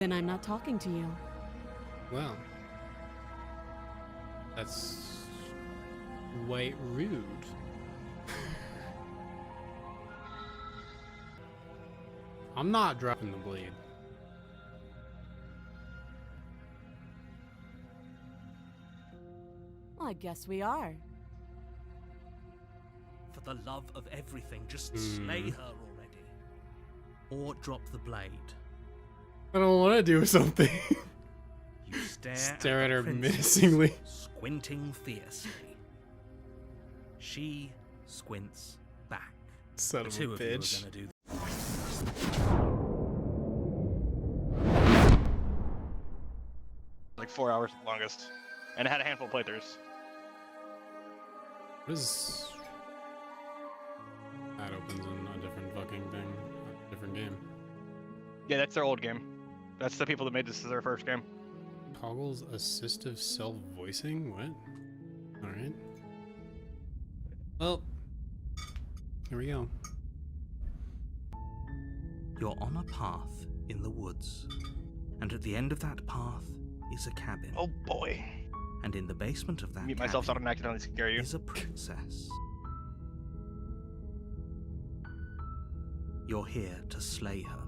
Then I'm not talking to you. Well, that's quite rude. I'm not dropping the blade. Well, I guess we are. For the love of everything, just slay her already. Or drop the blade. I don't want to do something. You Stare at the her princess, menacingly. squinting fiercely. She squints back. Son The of a two of you are bitch. gonna do Like 4 hours at the longest, and it had a handful of playthroughs. What is... That opens in a different fucking thing. A different game. Yeah, that's their old game. That's the people that made this as their first game. Toggles assistive self-voicing? What? Alright. Well, here we go. You're on a path in the woods, and at the end of that path is a cabin. Oh boy. And in the basement of that Mute myself so I cabin don't accidentally scare you. is a princess. You're here to slay her.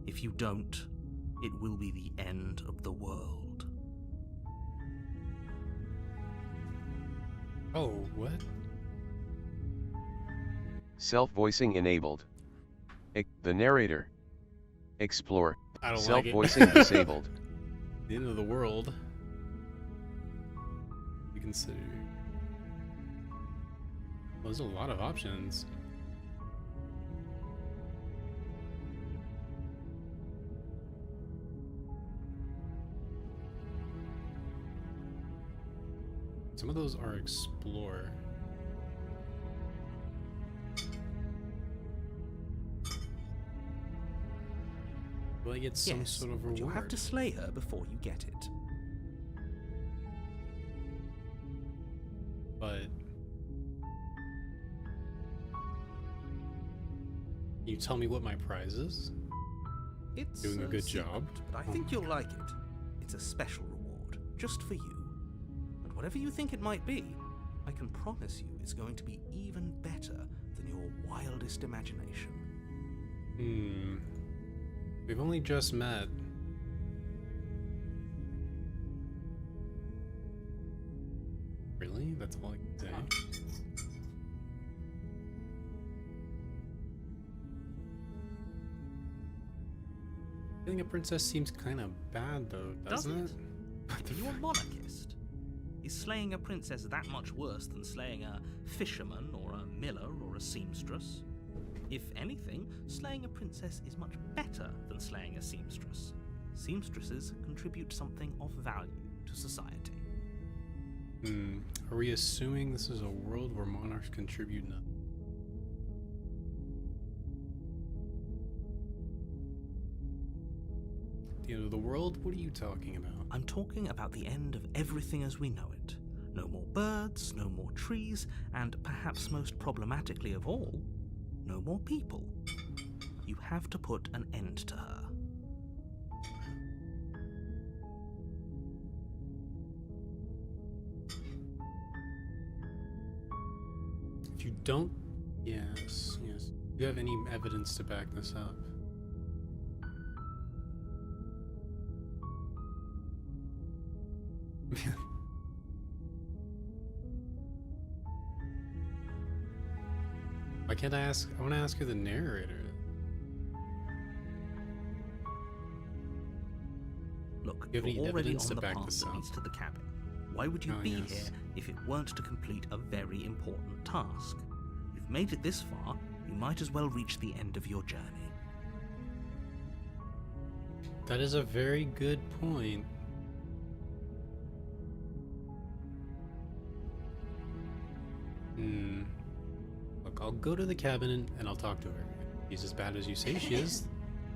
If you don't, it will be the end of the world. Oh, what? Self-voicing enabled. The narrator. Explore. I don't like it. Self-voicing disabled. The end of the world. We consider. Well, there's a lot of options. Some of those are explore. Will I get some Yes, sort of but reward? you have to slay her before you get it. But you tell me what my prize is? It's Doing a good secret, job. but I think you'll like it. It's a special reward, just for you. And whatever you think it might be, I can promise you it's going to be even better than your wildest imagination. We've only just met. Really? That's all I can say? Killing a princess seems kind of bad, though, doesn't it? What the Are you a fuck? monarchist? Is slaying a princess that much worse than slaying a fisherman or a miller or a seamstress? If anything, slaying a princess is much better than slaying a seamstress. Seamstresses contribute something of value to society. Are we assuming this is a world where monarchs contribute nothing? The end of the world? What are you talking about? I'm talking about the end of everything as we know it. No more birds, no more trees, and perhaps most problematically of all, no more people. You have to put an end to her. If you don't... Yes. Do you have any evidence to back this up? Why can't I ask? I want to ask her the narrator. Look, Do you have you're any already evidence on to the back path this that up? leads to the cabin. Why would you Oh, be yes. here if it weren't to complete a very important task? You've made it this far, you might as well reach the end of your journey. That is a very good point. Look, I'll go to the cabin and I'll talk to her. If she's as bad as you say she is,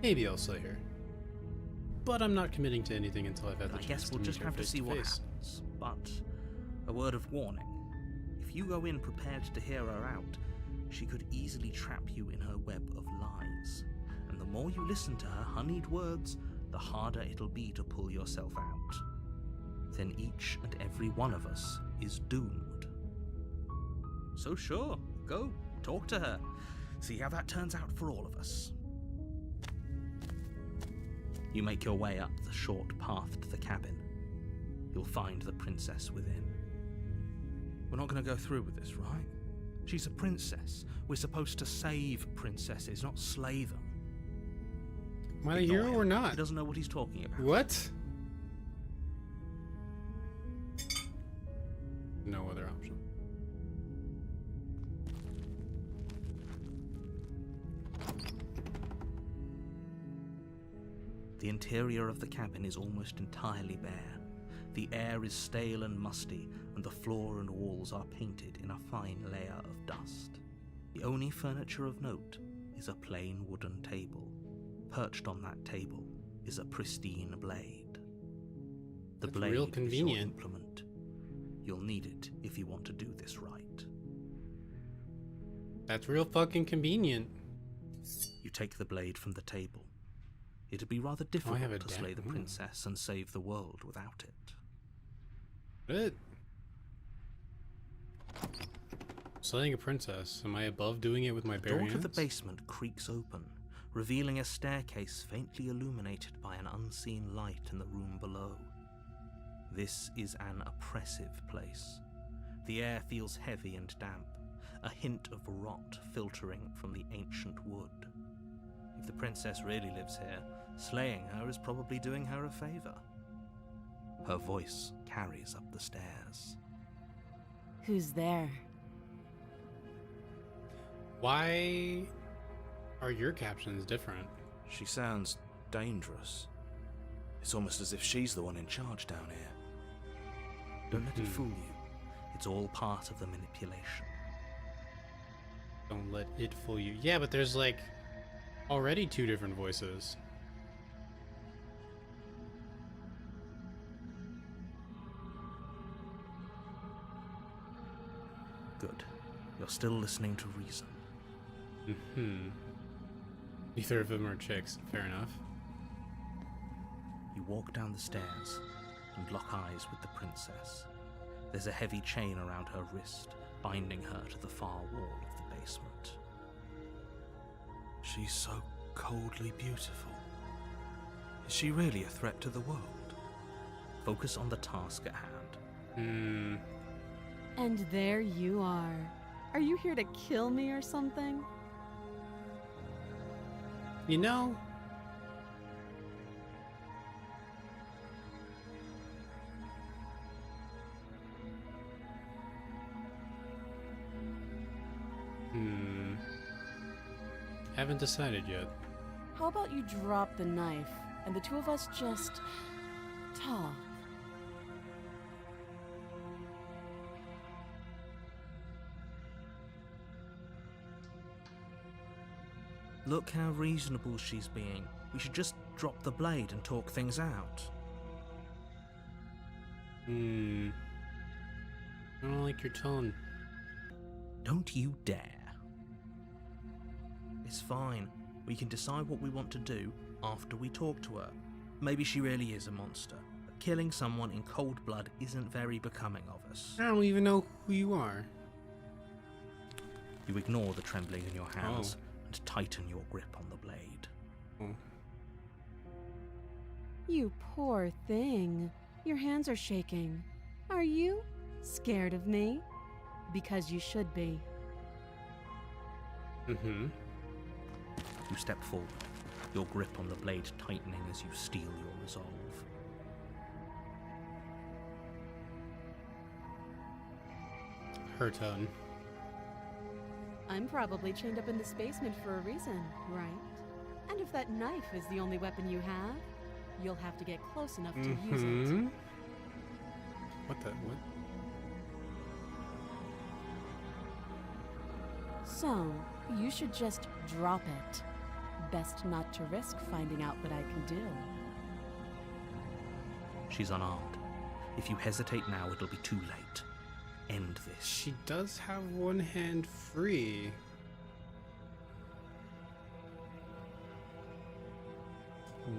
maybe I'll slay her. But I'm not committing to anything until I've had the I chance guess to we'll meet just her have to face see what face. happens. But a word of warning. If you go in prepared to hear her out, she could easily trap you in her web of lies. And the more you listen to her honeyed words, the harder it'll be to pull yourself out. Then each and every one of us is doomed. So sure, go, talk to her. See how that turns out for all of us. You make your way up the short path to the cabin. You'll find the princess within. We're not going to go through with this, right? She's a princess. We're supposed to save princesses, not slay them. Am I a Ignore hero him. or not? He doesn't know what he's talking about. What? No other option. The interior of the cabin is almost entirely bare. The air is stale and musty, and the floor and walls are painted in a fine layer of dust. The only furniture of note is a plain wooden table. Perched on that table is a pristine blade. The That's blade real is your convenient. implement. You'll need it if you want to do this right. That's real fucking convenient. You take the blade from the table. It'd be rather have difficult a to slay the ooh. princess and save the world without it. What? Slaying a princess. Am I above doing it with my The bare door to the hands? basement creaks open, revealing a staircase faintly illuminated by an unseen light in the room below. This is an oppressive place. The air feels heavy and damp, a hint of rot filtering from the ancient wood. If the princess really lives here, slaying her is probably doing her a favor. Her voice carries up the stairs. Who's there? Why are your captions different? She sounds dangerous. It's almost as if she's the one in charge down here. Don't let it fool you. It's all part of the manipulation. Don't let it fool you. Yeah, but there's like already two different voices. Good. You're still listening to reason. Neither of them are chicks. Fair enough. You walk down the stairs and lock eyes with the princess. There's a heavy chain around her wrist, binding her to the far wall of the basement. She's so coldly beautiful. Is she really a threat to the world? Focus on the task at hand. And there you are. Are you here to kill me or something? You know, haven't decided yet. How about you drop the knife and the two of us just talk? Look how reasonable she's being. We should just drop the blade and talk things out. I don't like your tone. Don't you dare. It's fine. We can decide what we want to do after we talk to her. Maybe she really is a monster, but killing someone in cold blood isn't very becoming of us. I don't even know who you are. You ignore the trembling in your hands and tighten your grip on the blade. You poor thing. Your hands are shaking. Are you scared of me? Because you should be. You step forward, your grip on the blade tightening as you steel your resolve. Her tone. I'm probably chained up in this basement for a reason, right? And if that knife is the only weapon you have, you'll have to get close enough to use it. What the? What? So, you should just drop it. Best not to risk finding out what I can do. She's unarmed. If you hesitate now, it'll be too late. End this. She does have one hand free.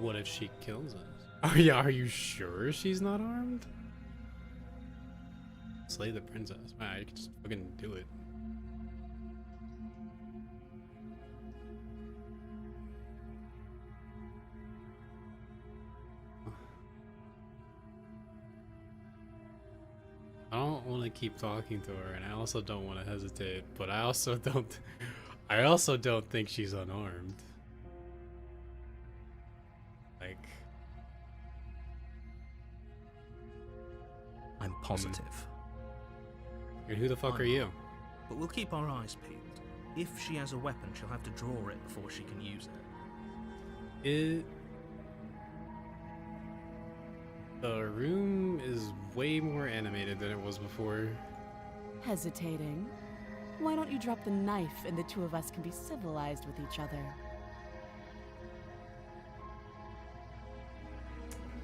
What if she kills us? Oh yeah, are you sure she's not armed? Slay the princess. Man, I could just fucking do it. I don't want to keep talking to her, and I also don't want to hesitate, but I also don't think she's unarmed. Like, I'm positive. and who the fuck are you? But we'll keep our eyes peeled. If she has a weapon, she'll have to draw it before she can use it. The room is way more animated than it was before. Hesitating? Why don't you drop the knife and the two of us can be civilized with each other?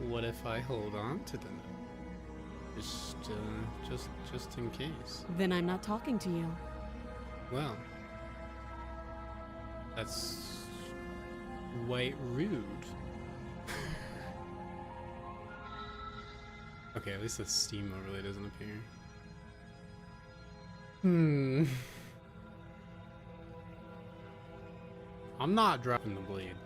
What if I hold on to the knife? Just in case. Then I'm not talking to you. Well, that's quite rude. Okay, at least the Steam overlay doesn't appear. I'm not dropping the blade.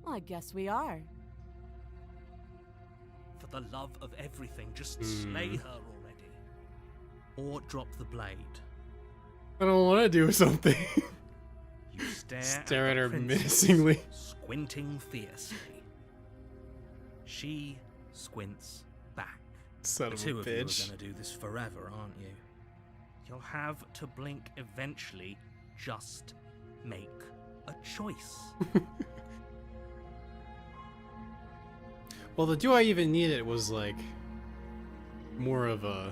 Well, I guess we are. For the love of everything, just slay her already. Or drop the blade. I don't want to do something. You stare At the her princess, menacingly. squinting fiercely. She squints back. Son The of a two of you are bitch. going to do this forever, aren't you? You'll have to blink eventually. Just make a choice. Well, the do I even need it was like more of a,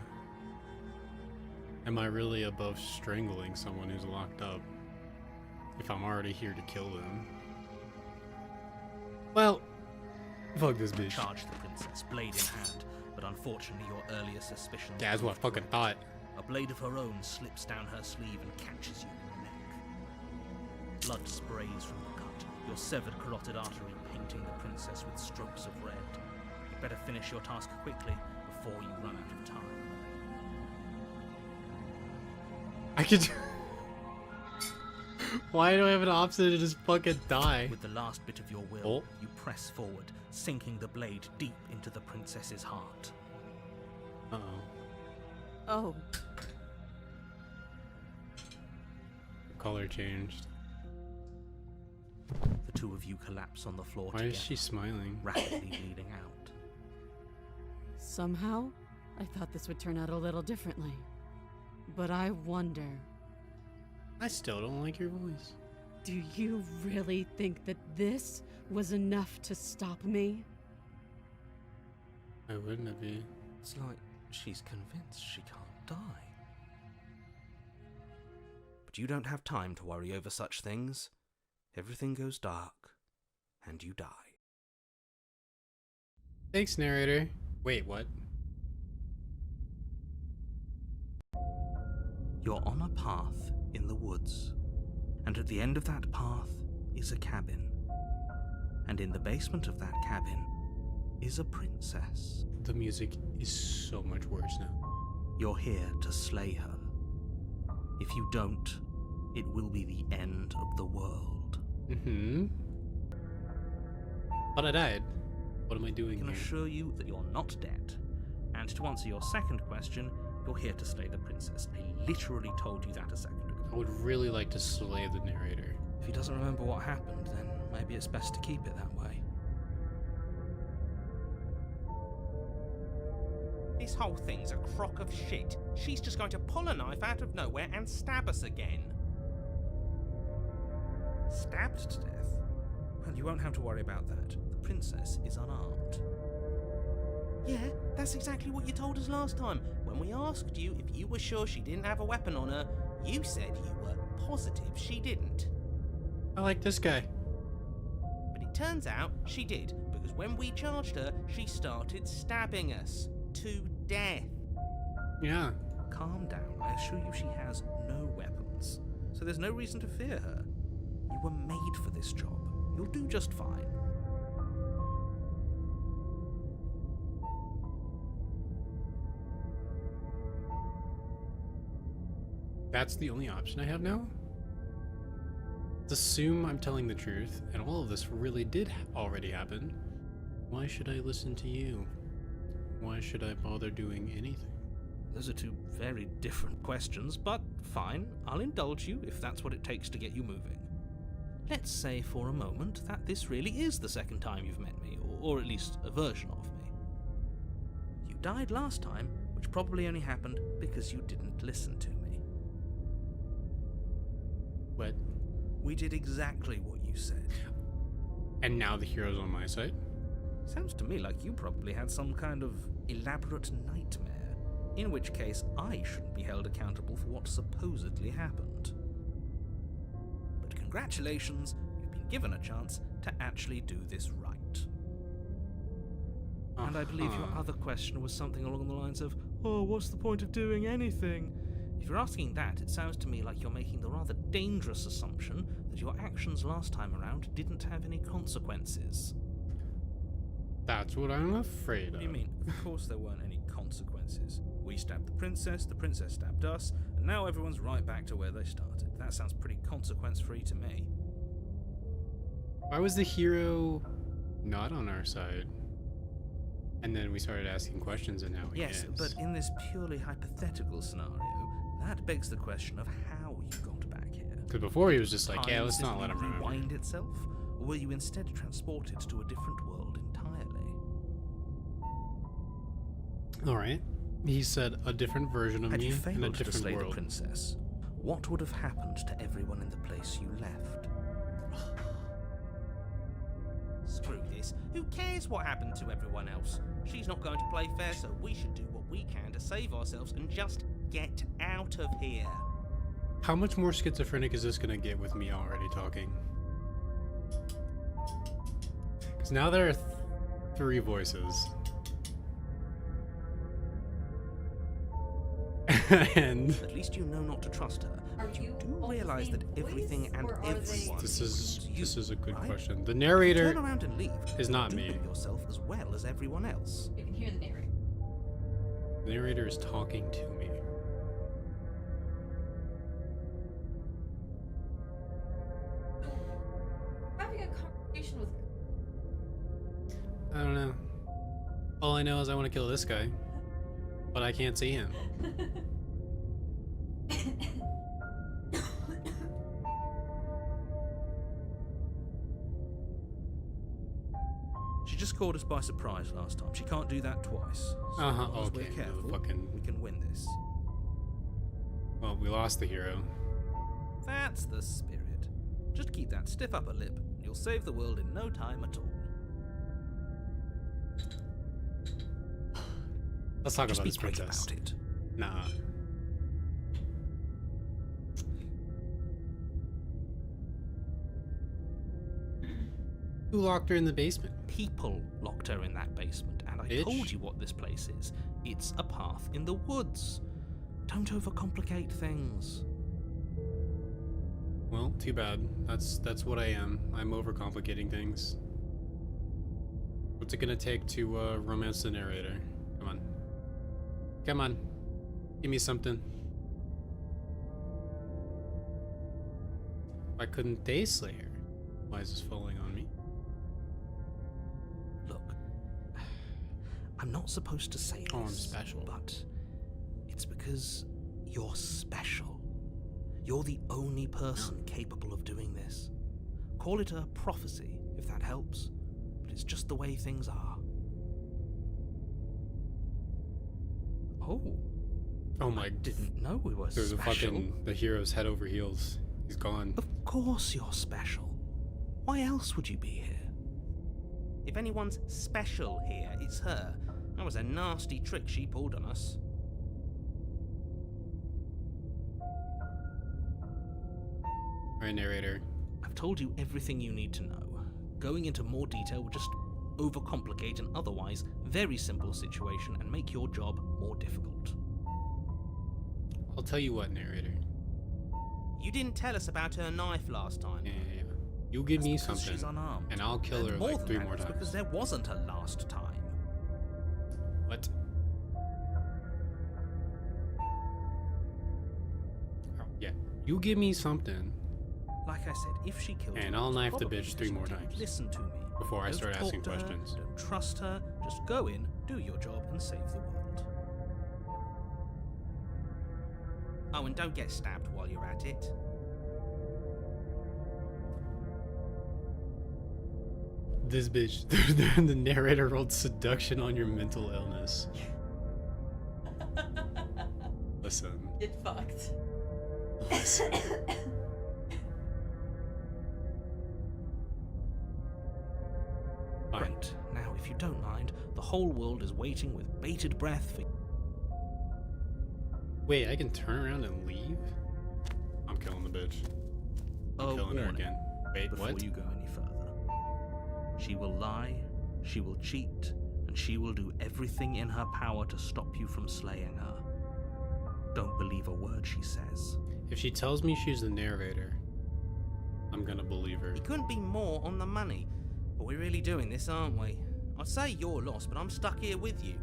am I really above strangling someone who's locked up if I'm already here to kill them? Well, fuck this bitch. Charge the princess, blade in hand, but unfortunately your earlier suspicions. Yeah, that's what I proved fucking correct. thought. A blade of her own slips down her sleeve and catches you in the neck. Blood sprays from the cut, your severed carotid artery painting the princess with strokes of red. You better finish your task quickly before you run out of time. I could. Why do I have an option to just fucking die? With the last bit of your will, Oh. you press forward, sinking the blade deep into the princess's heart. Uh-oh. Oh, Color changed. The two of you collapse on the floor Why together, is she smiling? rapidly bleeding out. somehow I thought this would turn out a little differently. But I wonder, I still don't like your voice. do you really think that this was enough to stop me? Why wouldn't it be? It's like she's convinced she can't die. But you don't have time to worry over such things. Everything goes dark, and you die. Thanks, narrator. Wait, what? You're on a path in the woods, and at the end of that path is a cabin. And in the basement of that cabin is a princess. The music is so much worse now. You're here to slay her. If you don't, it will be the end of the world. Mm-hmm. But I died. What am I I doing can here? assure you that you're not dead. And to answer your second question, you're here to slay the princess. I literally told you that a second ago. I would really like to slay the narrator. If he doesn't remember what happened, then maybe it's best to keep it that way. This whole thing's a crock of shit. She's just going to pull a knife out of nowhere and stab us again. Stabbed to death? Well, you won't have to worry about that. The princess is unarmed. Yeah, that's exactly what you told us last time. When we asked you if you were sure she didn't have a weapon on her, you said you were positive she didn't. I like this guy. But it turns out she did, because when we charged her, she started stabbing us to death. Yeah. Calm down. I assure you she has no weapons. So so there's no reason to fear her. You were made for this job. You'll do just fine. That's the only option I have now? Let's assume I'm telling the truth, and all of this really did already happen. Why should I listen to you? Why should I bother doing anything? Those are two very different questions, but fine, I'll indulge you if that's what it takes to get you moving. Let's say for a moment that this really is the second time you've met me, or at least a version of me. You died last time, which probably only happened because you didn't listen to me. What? We did exactly what you said. And now the hero's on my side? Sounds to me like you probably had some kind of elaborate nightmare, in which case I shouldn't be held accountable for what supposedly happened. But congratulations, you've been given a chance to actually do this right. And I believe your other question was something along the lines of, oh, what's the point of doing anything? If you're asking that, it sounds to me like you're making the rather dangerous assumption that your actions last time around didn't have any consequences. That's what I'm afraid of. What do you mean? Of course there weren't any consequences. We stabbed the princess stabbed us, and now everyone's right back to where they started. That sounds pretty consequence-free to me. Why was the hero not on our side? And then we started asking questions and now he Yes, is. but in this purely hypothetical scenario, that begs the question of how you got back here. Because before he was just like, Time yeah, let's not let him simply remember. rewind itself, or were you instead transported to a different world entirely? Alright. He said a different version of Had me you in a failed to different slay the world. princess, what would have happened to everyone in the place you left? Screw this. Who cares what happened to everyone else? She's not going to play fair, so we should do what we can to save ourselves and just get out of here. How much more schizophrenic is this gonna get with me already talking? Because now there are three voices. And At least you know not to trust her. But you do realize that everything and everyone this is a good right? question. The Turn narrator around and leave. is not You'll me. do yourself as well as everyone else. You can hear the narrator. The narrator is talking to me. Having a conversation with. I don't know. All I know is I want to kill this guy, but I can't see him. She just caught us by surprise last time. She can't do that twice. So Uh-huh, as long as we're okay, no, careful, fucking- we can win this. Well, we lost the hero. That's the spirit. Just keep that stiff upper lip, and you'll save the world in no time at all. Let's talk Just about be this quick princess. about it. Nah. Who locked her in the basement? People locked her in that basement, and I Bitch. told you what this place is. It's a path in the woods. Don't overcomplicate things. Well, too bad. That's what I am. I'm overcomplicating things. What's it gonna take to romance the narrator? Come on. Come on. Give me something. Why couldn't they slay her? Why is this falling on me? Look, I'm not supposed to say this, Oh, I'm special. but it's because you're special. You're the only person capable of doing this. Call it a prophecy, if that helps, but it's just the way things are. Oh, Oh my! didn't know we were There's a special. fucking the hero's head over heels. He's gone. Of course you're special. Why else would you be here? If anyone's special here, it's her. That was a nasty trick she pulled on us. Alright, narrator. I've told you everything you need to know. Going into more detail will just overcomplicate an otherwise very simple situation and make your job more difficult. I'll tell you what, narrator. You didn't tell us about her knife last time. Yeah. You give me That's because something, she's unarmed. and I'll kill her more like than 3 that, more it's times. because there wasn't a last time. What? Oh, yeah. You give me something Like I said, if she killed And you, I'll it's knife the probably bitch 3 because more she didn't times Listen to me. before I Don't start talk asking to her, questions. Don't trust her. Just go in, do your job, and save the world. Oh, and don't get stabbed while you're at it. This bitch, the narrator rolled seduction on your mental illness. Listen. Get fucked. Listen. Fine. Great. Now, if you don't mind, the whole world is waiting with bated breath for. Wait, I can turn around and leave? I'm killing the bitch. I'm Oh, killing her warning. again. Wait, Before what? you go any further. She will lie, she will cheat, and she will do everything in her power to stop you from slaying her. Don't believe a word she says. If she tells me she's the narrator, I'm gonna believe her. You couldn't be more on the money. But we're really doing this, aren't we? I'd say you're lost, but I'm stuck here with you.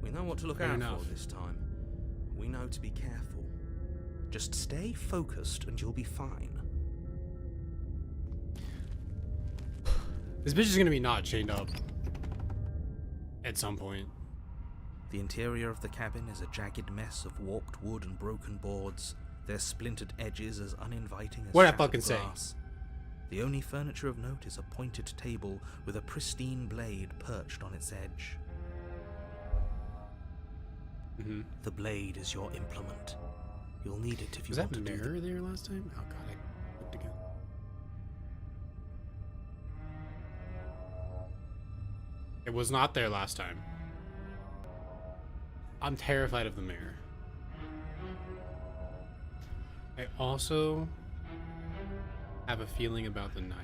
We know what to look Fair out enough. for this time. We know to be careful. Just stay focused and you'll be fine. This bitch is gonna be not chained up at some point. The interior of the cabin is a jagged mess of warped wood and broken boards, their splintered edges as uninviting as What'd I shattered fucking say? glass. The only furniture of note is a pointed table with a pristine blade perched on its edge. Mm-hmm. The blade is your implement. You'll need it if you Was want that to do mirror there last time? Oh god, I looked again. It was not there last time. I'm terrified of the mirror. I also have a feeling about the knife.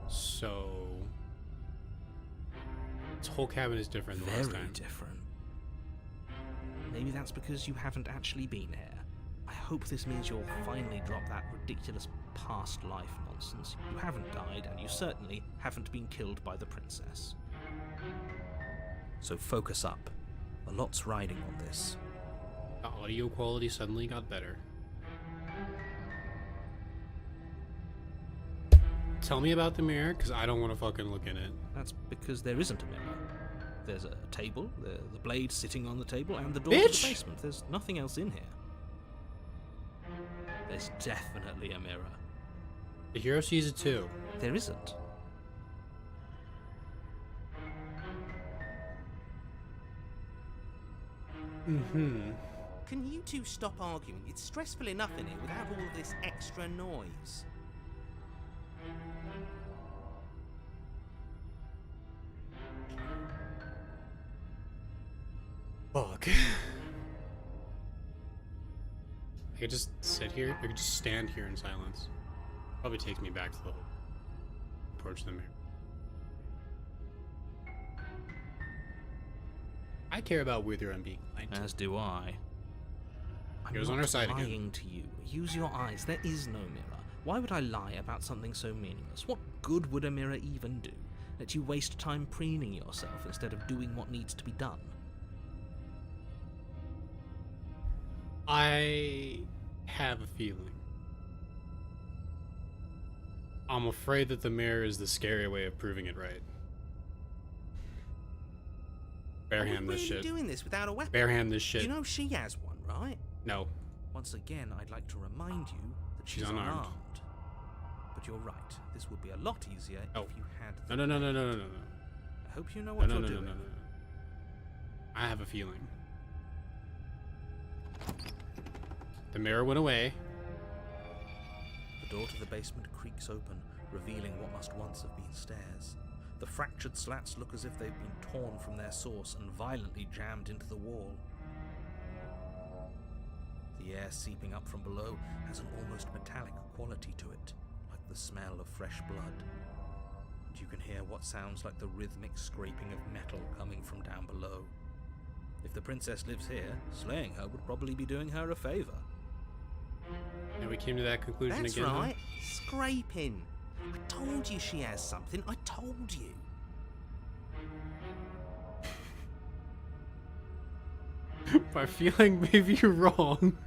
So this whole cabin is different than last Very time. different. Maybe that's because you haven't actually been here. I hope this means you'll finally drop that ridiculous past life nonsense. You haven't died, and you certainly haven't been killed by the princess. So focus up. A lot's riding on this. The audio quality suddenly got better. Tell me about the mirror, because I don't want to fucking look in it. That's because there isn't a mirror. There's a table, the blade sitting on the table, and the door to Bitch! the basement. There's nothing else in here. There's definitely a mirror. The hero sees it too. There isn't. Mm-hmm. Can you two stop arguing? It's stressful enough in here without all of this extra noise. Fuck. I could just sit here. I could just stand here in silence. Probably takes me back to the approach the mirror. I care about whether I'm being lied to. As do I. I'm Goes on not her side again. lying to you. Use your eyes. There is no mirror. Why would I lie about something so meaningless? What good would a mirror even do? Let you waste time preening yourself instead of doing what needs to be done. I have a feeling. I'm afraid that the mirror is the scary way of proving it right. Are we Barehand this really shit. doing this without a weapon? Barehand this shit. You know she has one, right? No. Once again, I'd like to remind you that She's she's unarmed. But you're right. This would be a lot easier Oh. if you had the No, no, no, no, no, no, no. I hope you know No, what no, you're no, no, doing. no, no. I have a feeling. The mirror went away. The door to the basement creaks open, revealing what must once have been stairs. The fractured slats look as if they've been torn from their source and violently jammed into the wall. The air seeping up from below has an almost metallic quality to it, like the smell of fresh blood. And you can hear what sounds like the rhythmic scraping of metal coming from down below. If the princess lives here, slaying her would probably be doing her a favour. And we came to that conclusion That's again. huh? right, scraping. I told you she has something, I told you. My feeling maybe you're wrong.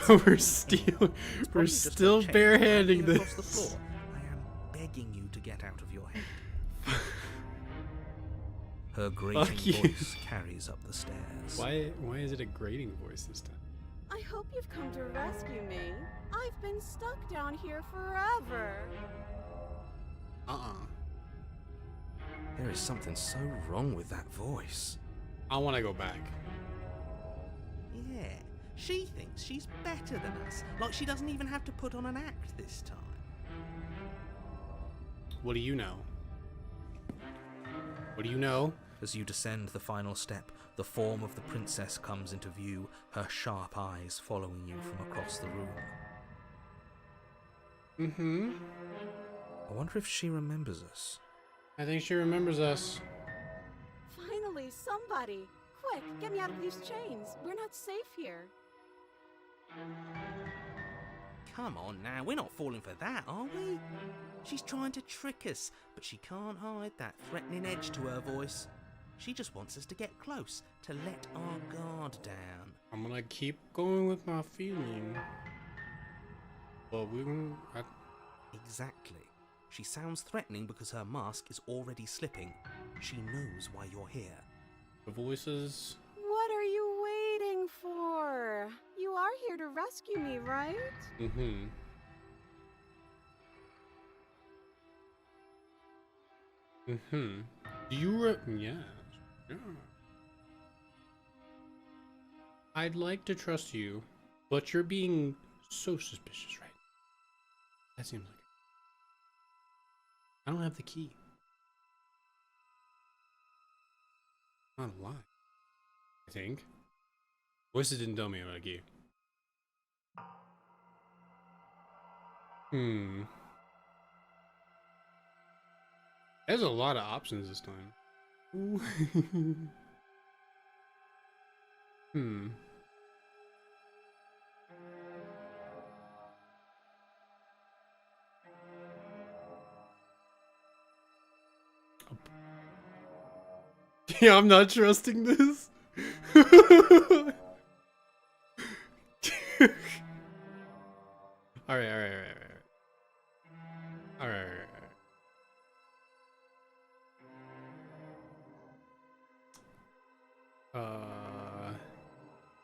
But we're still Probably just a still chain barehanding dragging across the this. floor. I am begging you to get out of your head. Her grating Fuck you. voice carries up the stairs. Why is it a grating voice this time? I hope you've come to rescue me. I've been stuck down here forever. There is something so wrong with that voice. I want to go back. Yeah, she thinks she's better than us. Like she doesn't even have to put on an act this time. What do you know? What do you know? As you descend the final step, the form of the princess comes into view, her sharp eyes following you from across the room. Mm-hmm. I wonder if she remembers us. I think she remembers us. Finally, somebody! Quick, get me out of these chains. We're not safe here. Come on now, we're not falling for that, are we? She's trying to trick us, but she can't hide that threatening edge to her voice. She just wants us to get close, to let our guard down. I'm gonna keep going with my feeling. But we can... Exactly. She sounds threatening because her mask is already slipping. She knows why you're here. The voices... What are you waiting for? You are here to rescue me, right? Mm-hmm. Mm-hmm. Do you yes. Yeah. I'd like to trust you, but you're being so suspicious, right? That seems like it. I don't have the key. Not a lie. I think. Voices didn't tell me about a key. There's a lot of options this time. Yeah, I'm not trusting this. Alright.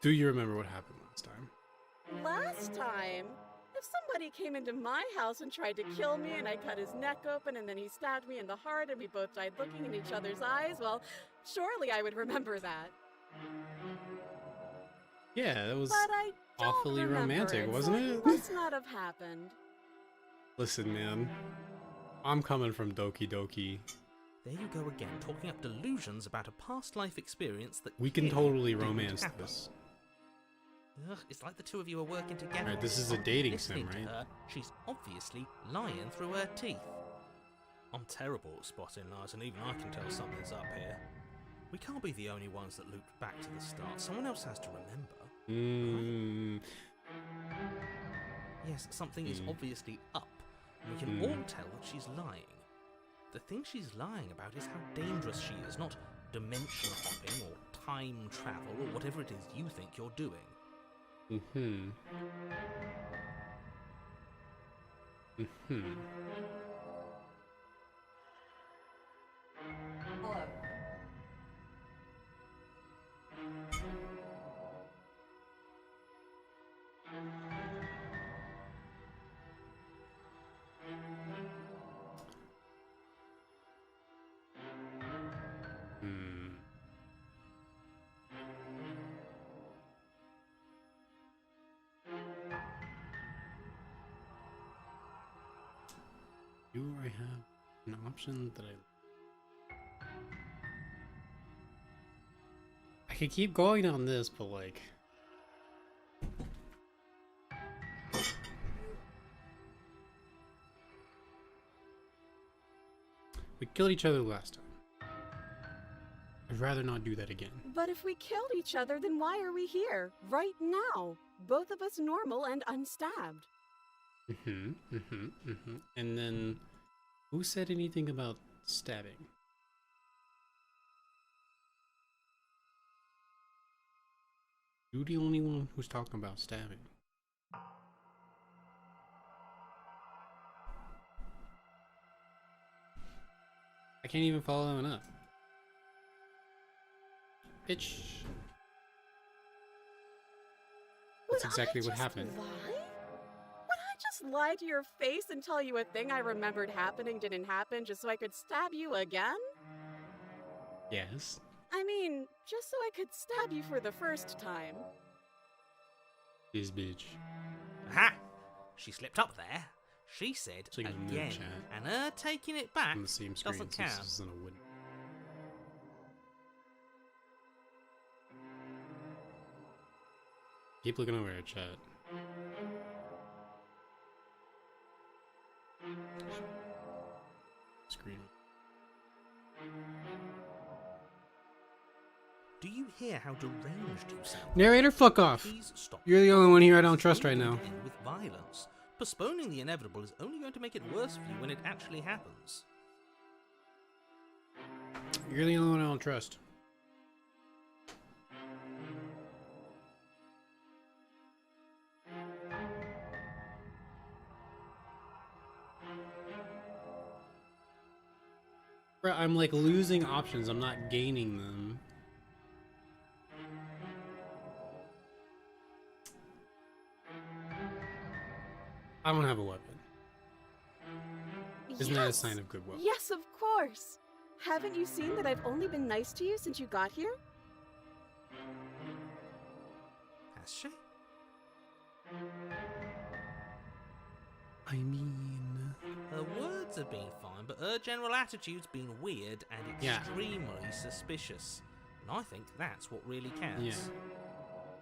Do you remember what happened last time? Last time? If somebody came into my house and tried to kill me and I cut his neck open and then he stabbed me in the heart and we both died looking in each other's eyes, well, surely I would remember that. Yeah, that was But I don't awfully remember romantic, it, wasn't so it? It must not have happened. Listen, man. I'm coming from Doki Doki. There you go again, talking up delusions about a past life experience that We can clearly totally didn't romance happen. this. Ugh, it's like the two of you are working together. Right, this is a dating Listening sim, to right? her, she's obviously lying through her teeth. I'm terrible at spotting lies, and even I can tell something's up here. We can't be the only ones that looped back to the start. Someone else has to remember. Yes, something is obviously up. We can all tell that she's lying. The thing she's lying about is how dangerous she is, not dimension hopping or time travel or whatever it is you think you're doing. Hello. Do I have an option that I could keep going on this, but like... We killed each other last time. I I'd rather not do that again. But if we killed each other, then why are we here? Right now. Both of us normal and unstabbed. And then, who said anything about stabbing? You the only one who's talking about stabbing. I can't even follow them up. Bitch. That's exactly what happened. Lie? Would I just lie to your face and tell you a thing I remembered happening didn't happen just so I could stab you again? Yes. I mean, just so I could stab you for the first time. This bitch. Aha! She slipped up there. She said So you can move again, chat and her taking it back on the same screen, doesn't so this count. isn't a win. Keep looking over at chat. Screen. Do you hear how deranged you sound? Narrator, fuck off. Please stop. You're the only one here I don't This is trust right only now. going to end with violence. Postponing the inevitable is only going to make it worse for you when it actually happens. You're the only one I don't trust. Bruh, I'm like losing options. I'm not gaining them. I don't have a weapon. Isn't that a sign of goodwill? Yes, of course. Haven't you seen that I've only been nice to you since you got here? Has she? I mean... Her words have been fine, but her general attitude's been weird and Yeah. extremely suspicious. And I think that's what really counts. Yeah.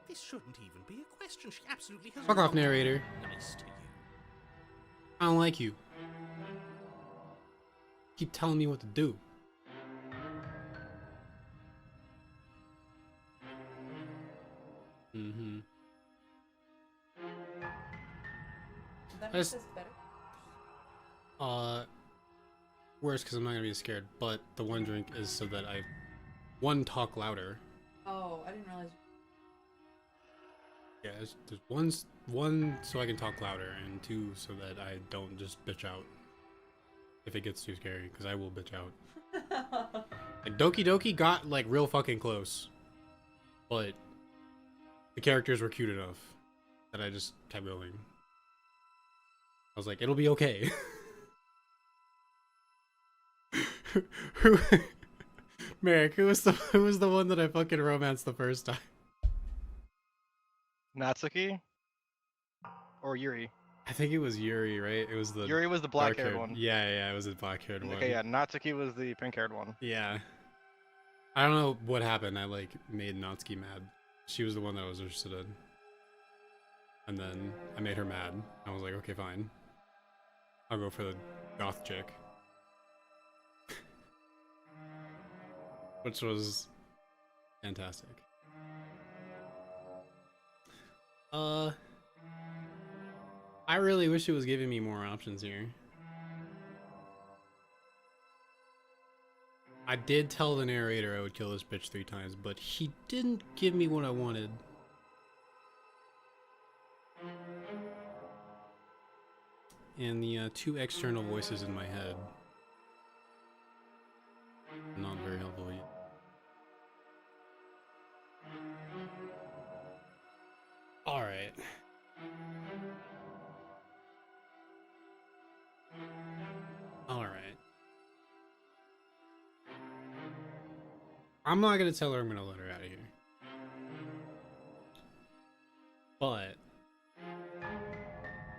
This shouldn't even be a question. She absolutely has Fuck off, not been narrator. nice to you. I don't like you. Keep telling me what to do. Mm-hmm. That That's- makes us better. Worse because I'm not gonna be scared, but the one drink is so that I, one, talk louder. Oh, I didn't realize. Yeah, there's one so I can talk louder, and two so that I don't just bitch out if it gets too scary, because I will bitch out. Like Doki Doki got like real fucking close, but the characters were cute enough that I just kept going. I was like, it'll be okay. who, Merrick, who was the one that I fucking romanced the first time? Natsuki? Or Yuri? I think it was Yuri, right? It was the Yuri was the black-haired dark-haired- one. Yeah, it was the black-haired one. Okay, yeah, Natsuki was the pink-haired one. Yeah. I don't know what happened. I like made Natsuki mad. She was the one that I was interested in. And then I made her mad. I was like, okay, fine. I'll go for the goth chick. Which was fantastic. I really wish it was giving me more options here. I did tell the narrator I would kill this bitch 3 times, but he didn't give me what I wanted. And the 2 external voices in my head. Not very helpful yet. Alright. Alright. I'm not gonna tell her I'm gonna let her out of here. But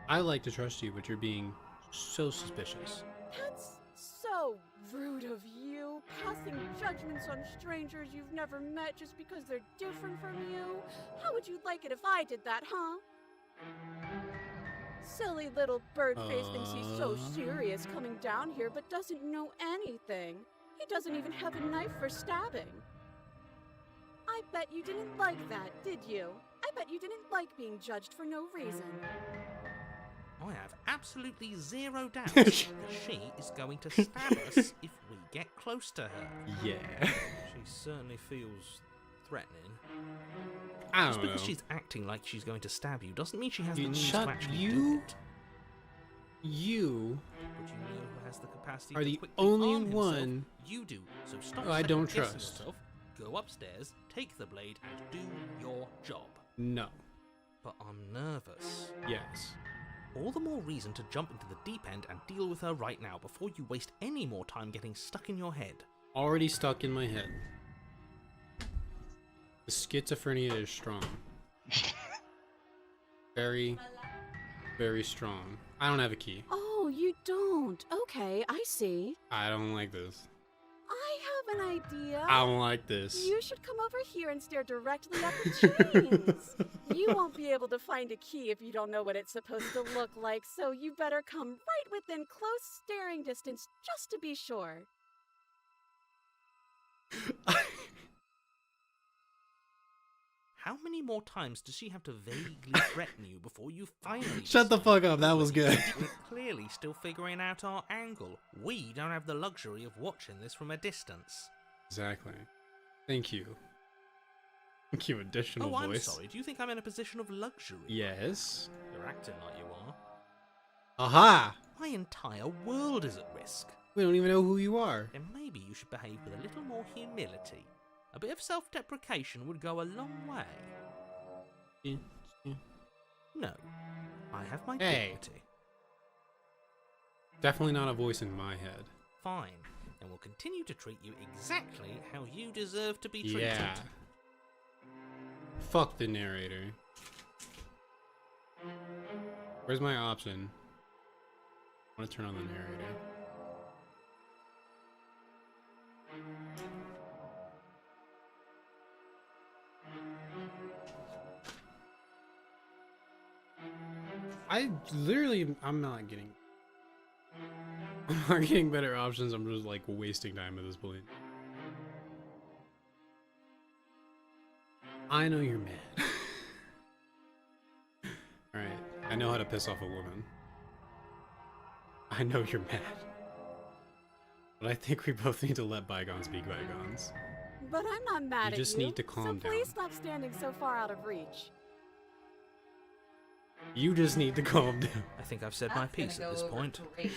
I like to trust you, but you're being so suspicious. That's so rude of you, passing judgments on strangers you've never met just because they're different from you. How would you like it if I did that, huh? Silly little bird face thinks he's so serious coming down here but doesn't know anything. He doesn't even have a knife for stabbing. I bet you didn't like that, did you? I bet you didn't like being judged for no reason. I have absolutely zero doubt that she is going to stab us if we get close to her. Yeah. She certainly feels threatening. I Just don't know. because she's acting like she's going to stab you doesn't mean she has the You- means shut to actually you- do it. You But you know who has the capacity are to the quickly only arm himself? one You do. So stop who I don't second-guessing trust. yourself, go upstairs, take the blade, and do your job. No. But I'm nervous. Yes. All the more reason to jump into the deep end and deal with her right now before you waste any more time getting stuck in your head. Already stuck in my head. The schizophrenia is strong. Very, very strong. I don't have a key. Oh, you don't. Okay, I see. I don't like this. I have an idea. I don't like this. You should come over here and stare directly at the chains. You won't be able to find a key if you don't know what it's supposed to look like, so you better come right within close staring distance just to be sure. How many more times does she have to vaguely threaten you before you finally Shut the fuck up. That was good. We're clearly still figuring out our angle. We don't have the luxury of watching this from a distance. Exactly. Thank you. Thank you, additional Oh, I'm voice. sorry. Do you think I'm in a position of luxury? Yes. You're acting like you are. Aha! My entire world is at risk. We don't even know who you are. Then maybe you should behave with a little more humility. A bit of self-deprecation would go a long way. No, I have my Hey. dignity. Definitely not a voice in my head. Fine, and we'll continue to treat you exactly how you deserve to be treated. Yeah. Fuck the narrator. Where's my option? I want to turn on the narrator. I'm not getting better options. I'm just like wasting time at this point. I know you're mad. Alright, I know how to piss off a woman. I know you're mad. But I think we both need to let bygones be bygones. But I'm not mad at you. just need to calm so please down. stop standing so far out of reach. You just need to calm down. I think I've said my That's gonna piece at go this over point. great.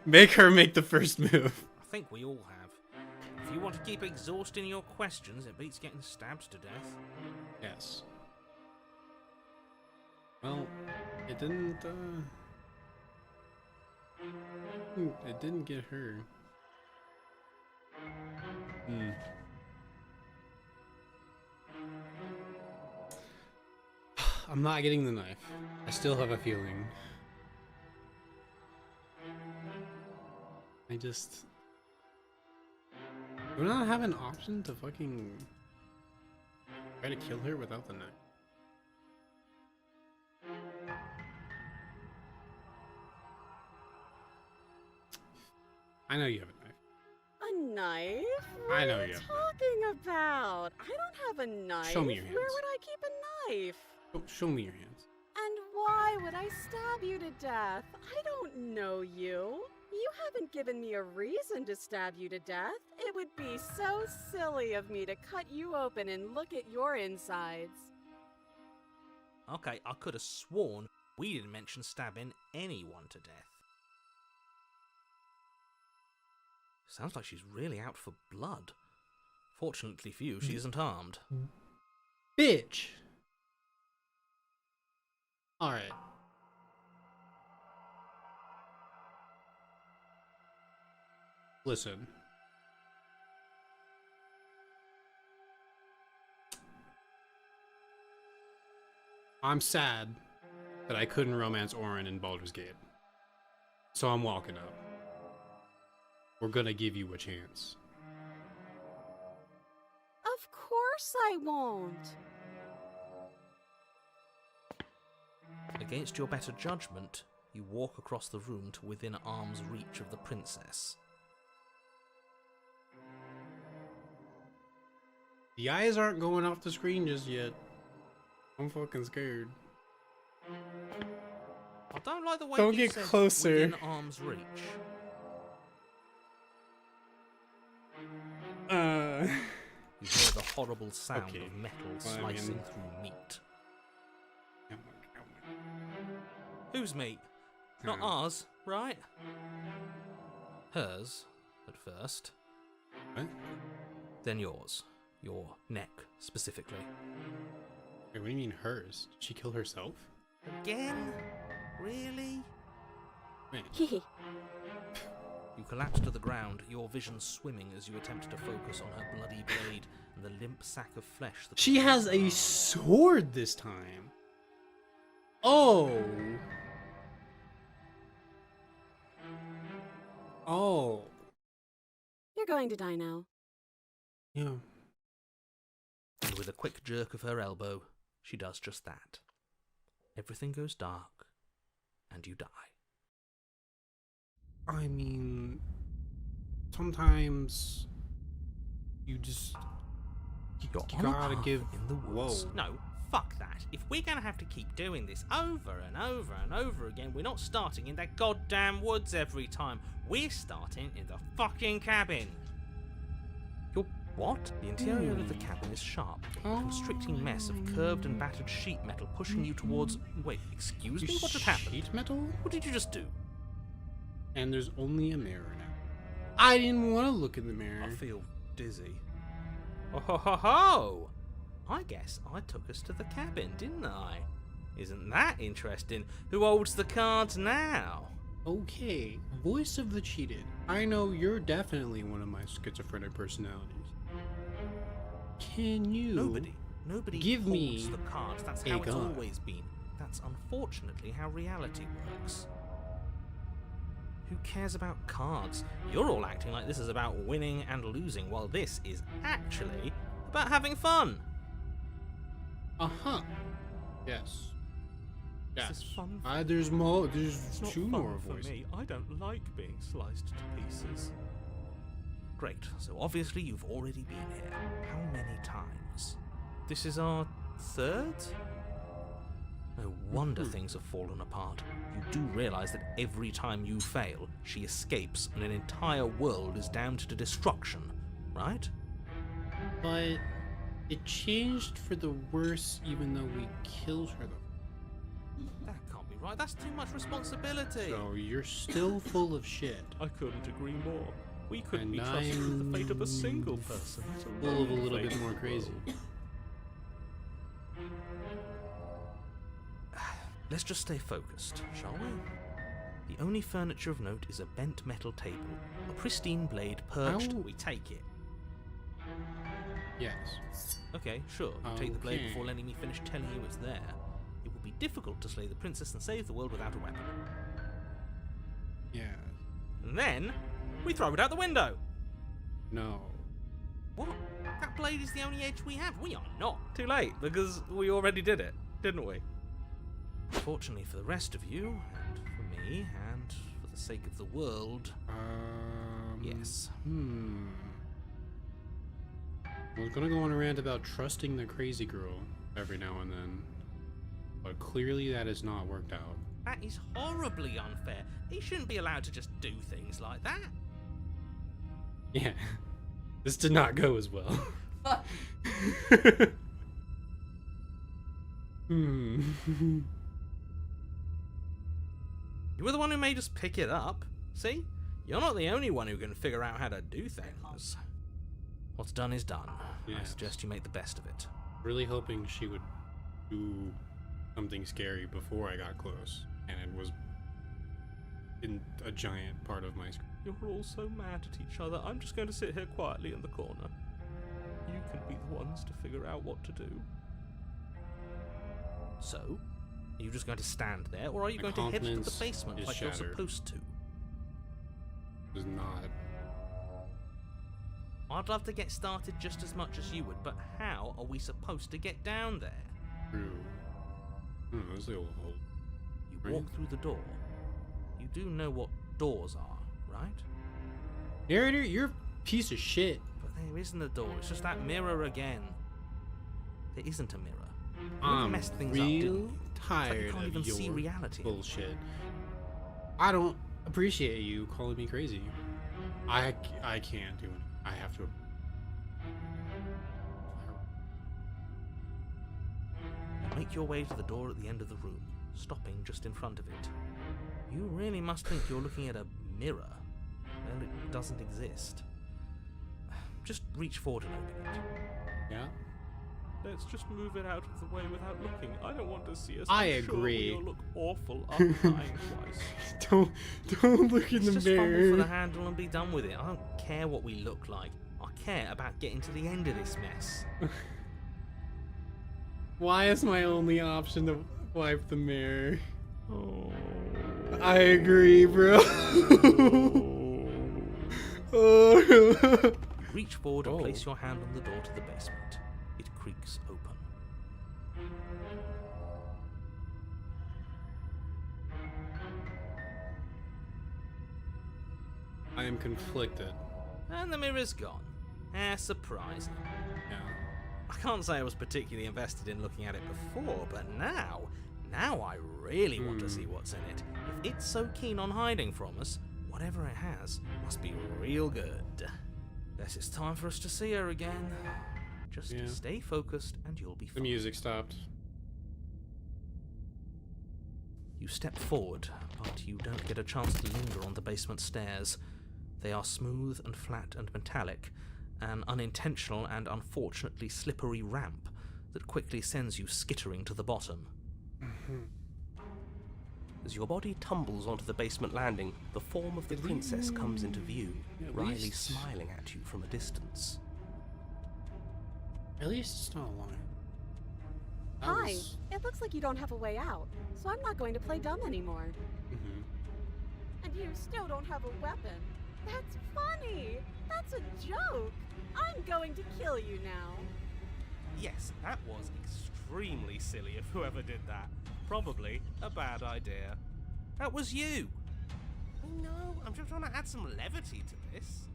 Make her make the first move. I think we all have. If you want to keep exhausting your questions, it beats getting stabbed to death. Yes. Well, it didn't, it didn't get her. Hmm. I'm not getting the knife. I still have a feeling. I just... Do we not have an option to fucking try to kill her without the knife? I know you have a knife. A knife? What I know are you you have a talking about? I don't have a knife. Show me your Where hands. would I keep a knife? Show me your hands. And why would I stab you to death? I don't know you. You haven't given me a reason to stab you to death. It would be so silly of me to cut you open and look at your insides. Okay, I could have sworn we didn't mention stabbing anyone to death. Sounds like she's really out for blood. Fortunately for you, she isn't armed. Bitch! Alright. Listen. I'm sad that I couldn't romance Orin in Baldur's Gate. So I'm walking up. We're gonna give you a chance. Of course I won't. Against your better judgment, you walk across the room to within arm's reach of the princess. The eyes aren't going off the screen just yet. I'm fucking scared. I don't like the way Don't you get said closer. within arm's reach. You hear the horrible sound Okay. of metal Well, I mean- slicing through meat. Whose meat? Not Hmm. ours, right? Hers, at first. What? Then yours. Your neck, specifically. Wait, what do you mean hers? Did she kill herself? Again? Really? Wait, Hehe. You collapse to the ground, your vision swimming as you attempt to focus on her bloody blade and the limp sack of flesh that she has a sword this time. Oh. Oh. You're going to die now. Yeah. And with a quick jerk of her elbow, she does just that. Everything goes dark, and you die. I mean, sometimes you just you You're on a gotta path give. in the woods. Whoa. No, fuck that. If we're gonna have to keep doing this over and over and over again, we're not starting in that goddamn woods every time. We're starting in the fucking cabin. You're what? The interior of the cabin is sharp, a constricting mess of curved and battered sheet metal pushing you towards. Wait, excuse me? What just happened? Sheet metal? What did you just do? And there's only a mirror now. I didn't want to look in the mirror. I feel dizzy. Oh ho ho ho! I guess I took us to the cabin, didn't I? Isn't that interesting? Who holds the cards now? Okay, voice of the cheated. I know you're definitely one of my schizophrenic personalities. Can you? Nobody give holds me the cards. That's a how it's gun? always been. That's unfortunately how reality works. Who cares about cards? You're all acting like this is about winning and losing, while this is actually about having fun. Uh-huh. Yes. Yes. This is fun. There's more. There's It's not two fun more for voices. me. I don't like being sliced to pieces. Great. So obviously you've already been here. How many times? This is our third? No wonder things have fallen apart. You do realise that every time you fail, she escapes and an entire world is damned to destruction, right? But it changed for the worse, even though we killed her. Though. That can't be right. That's too much responsibility. So you're still full of shit. I couldn't agree more. We couldn't And be trusted with the fate of a single I'm person. It's Full of a lonely little fate bit in more the crazy. world. Let's just stay focused, shall we? The only furniture of note is a bent metal table, a pristine blade perched. Ow. We take it. Yes. Okay, sure. You take the blade Okay. before letting me finish telling you it's there. It would be difficult to slay the princess and save the world without a weapon. Yeah. And then we throw it out the window. No. What? That blade is the only edge we have. We are not. Too late, because we already did it, didn't we? Fortunately for the rest of you, and for me, and for the sake of the world, yes. I was gonna go on a rant about trusting the crazy girl every now and then, but clearly that has not worked out. That is horribly unfair. He shouldn't be allowed to just do things like that. Yeah. This did not go as well. You were the one who made us pick it up. See? You're not the only one who can figure out how to do things. What's done is done. I Yes. suggest you make the best of it. Really hoping she would do something scary before I got close, and it was in a giant part of my screen. You're all so mad at each other. I'm just going to sit here quietly in the corner. You can be the ones to figure out what to do. So, are you just going to stand there, or are you My going to head to the confidence basement is like you're shattered. supposed to? It was not. I'd love to get started just as much as you would, but how are we supposed to get down there? True. There's the old hole. You Right. walk through the door. You do know what doors are, right? Narrator, you're a piece of shit. But There isn't a door. It's just that mirror again. There isn't a mirror. You really I'm messed things up, real didn't you? It's like you tired can't of even see your reality. bullshit. I don't appreciate you calling me crazy. I can't do it. I have to. Make your way to the door at the end of the room, stopping just in front of it. You really must think you're looking at a mirror. Well, it doesn't exist. Just reach forward and open it. Yeah. Let's just move it out of the way without looking. I don't want to see us. I I'm sure agree. we'll look awful after dying twice. Don't look in Let's the just fumble for mirror. the handle and be done with it. I don't care what we look like. I care about getting to the end of this mess. Why is my only option to wipe the mirror? Oh. I agree, bro. Oh. Reach forward and Oh. place your hand on the door to the basement. It creaks open. I am conflicted. And the mirror's gone. How surprising. Yeah. I can't say I was particularly invested in looking at it before, but now I really want to see what's in it. If it's so keen on hiding from us, whatever it has must be real good. Guess it's time for us to see her again. Just Yeah. stay focused and you'll be The fine. music stopped. You step forward, but you don't get a chance to linger on the basement stairs. They are smooth and flat and metallic, an unintentional and unfortunately slippery ramp that quickly sends you skittering to the bottom. As your body tumbles onto the basement landing, the form of the princess comes into view, At wryly least- smiling at you from a distance. At least it's not a lie. That Hi. was- It looks like you don't have a way out, so I'm not going to play dumb anymore. Mhm. And you still don't have a weapon. That's funny. That's a joke. I'm going to kill you now. Yes, that was extremely silly of whoever did that. Probably a bad idea. That was you! I know, I'm just trying to add some levity to this.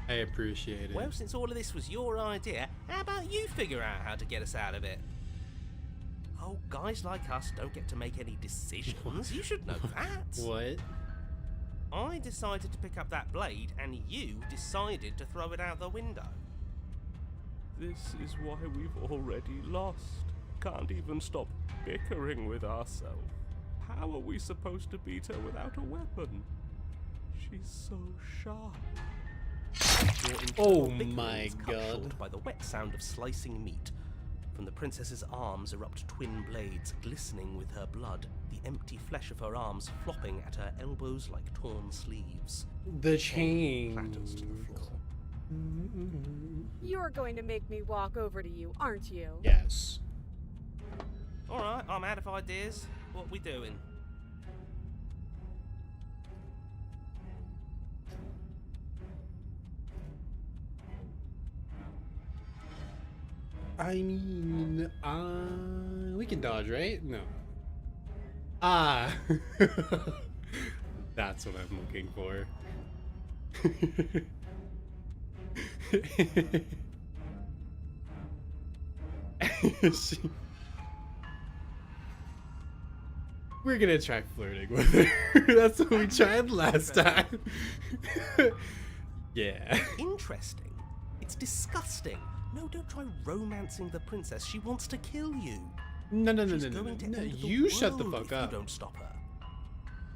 I appreciate it. Well, since all of this was your idea, how about you figure out how to get us out of it? Oh, guys like us don't get to make any decisions. You should know that. What? I decided to pick up that blade, and you decided to throw it out the window. This is why we've already lost. Can't even stop bickering with ourselves. How are we supposed to beat her without a weapon? She's so sharp. Your Oh internal bickering my is cut God. short by the wet sound of slicing meat. From the princess's arms erupt twin blades, glistening with her blood, the empty flesh of her arms flopping at her elbows like torn sleeves. The chain. Clatters to the floor. You're going to make me walk over to you, aren't you? Yes. Alright, I'm out of ideas. What we doing? I mean, we can dodge, right? No. Ah. That's what I'm looking for. We're gonna try flirting with her. That's what we tried last time. Yeah. Interesting. It's disgusting. No, don't try romancing the princess. She wants to kill you. No, no, no, She's no, no, going to no. end the You shut the world fuck if up. You don't stop her.